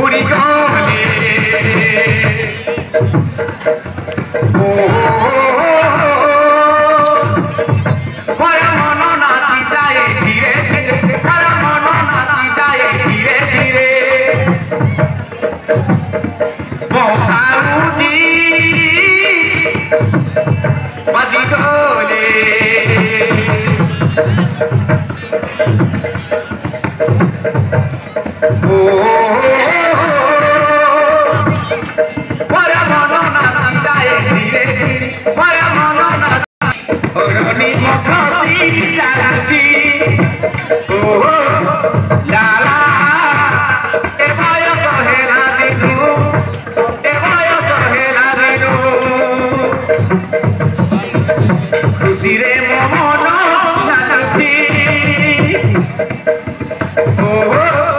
উড়ি গলে ও মন নাচি যায় ধীরে ধীরে মন নাচি যায় ধীরে ধীরে মহাউজি বাজি গলে ও পরে মন নাচি যায় ধীরে ধীরে পরে মন নাচি মখসি চালুছি ও লালা এ বয়স হেলা দিনু এ বয়স হেলা দিনু খুশিরে মন নাচুছি ও